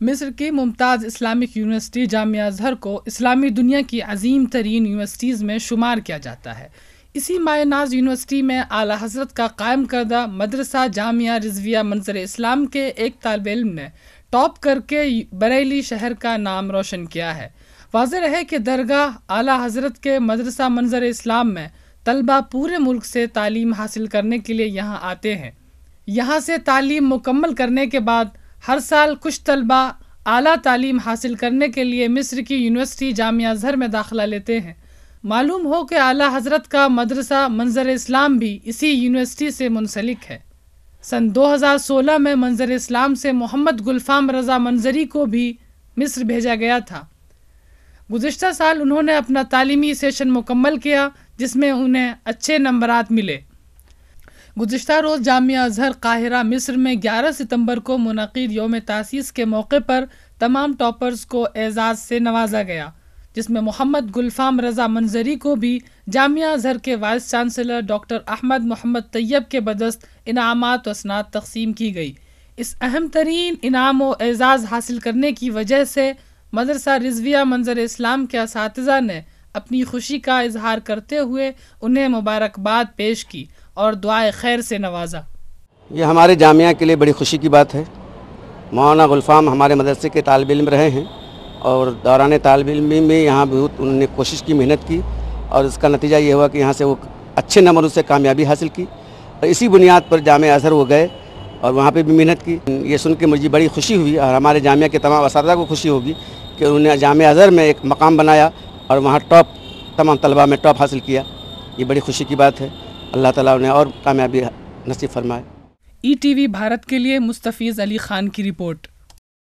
مصر کی ممتاز Islamic university جامعہ ازہر کو اسلامی دنیا کی عظیم ترین یونیورسٹیز میں شمار کیا جاتا ہے۔ اسی مایہ ناز یونیورسٹی میں اعلیٰ حضرت کا قائم کردہ مدرسہ جامعہ رضویہ منظر اسلام کے ایک طالب علم نے ٹاپ کر کے بریلی شہر کا نام روشن کیا ہے۔ واضح رہے کہ درگاہ اعلیٰ حضرت کے مدرسہ منظر اسلام میں طلبہ پورے ملک سے تعلیم حاصل کرنے کے لیے یہاں آتے ہیں۔ یہاں سے تعلیم مکمل کرنے کے بعد ہر سال کچھ طلبہ اعلیٰ تعلیم حاصل کرنے کے لیے مصر کی یونیورسٹی جامعہ ازہر میں داخلہ لیتے ہیں۔ معلوم ہو کہ اعلیٰ حضرت کا مدرسہ منظر اسلام بھی اسی یونیورسٹی سے منسلک ہے۔ سن 2016 میں منظر اسلام سے محمد گلفام رضا منظری کو بھی مصر بھیجا گیا تھا۔ گزشتہ سال انہوں نے اپنا تعلیمی سیشن مکمل کیا جس میں انہیں اچھے نمبرات ملے۔ گزشتہ روز جامعہ ازہر قاہرہ مصر میں 11 ستمبر کو منعقد یوم تاسیس کے موقع پر تمام ٹاپرز کو اعزاز سے نوازا گیا، جس میں محمد گلفام رضا منظری کو بھی جامعہ ازہر کے وائس چانسلر ڈاکٹر احمد محمد طیب کے بدست انعامات و اسناد تقسیم کی گئی۔ اس اہم ترین انعام و اعزاز حاصل کرنے کی وجہ سے مدرسہ رضویہ منظر اسلام کے اساتذہ نے اپنی خوشی کا اظہار کرتے ہوئے انہیں مبارکباد پیش کی اور دعائے خیر سے نوازا۔ یہ ہمارے جامعہ کے لیے بڑی خوشی کی بات ہے۔ مولانا گلفام ہمارے مدرسے کے طالب علم رہے ہیں اور دوران طالب علم میں یہاں بہت انہوں نے کوشش کی، محنت کی، اور اس کا نتیجہ یہ ہوا کہ یہاں سے وہ اچھے نمبروں سے کامیابی حاصل کی، اور اسی بنیاد پر جامعہ ازہر وہ گئے اور وہاں پہ بھی محنت کی۔ یہ سن کے مجھے بڑی خوشی ہوئی اور ہمارے جامعہ کے تمام اساتذہ کو خوشی ہوگی کہ انہوں نے جامعہ ازہر میں ایک مقام بنایا اور وہاں تمام طلباء میں ٹاپ حاصل کیا۔ یہ بڑی خوشی کی بات ہے۔ اللہ تعالیٰ نے اور کامیابی نصیب فرمائے۔ ETV بھارت کے لیے مستفیض علی خان کی رپورٹ۔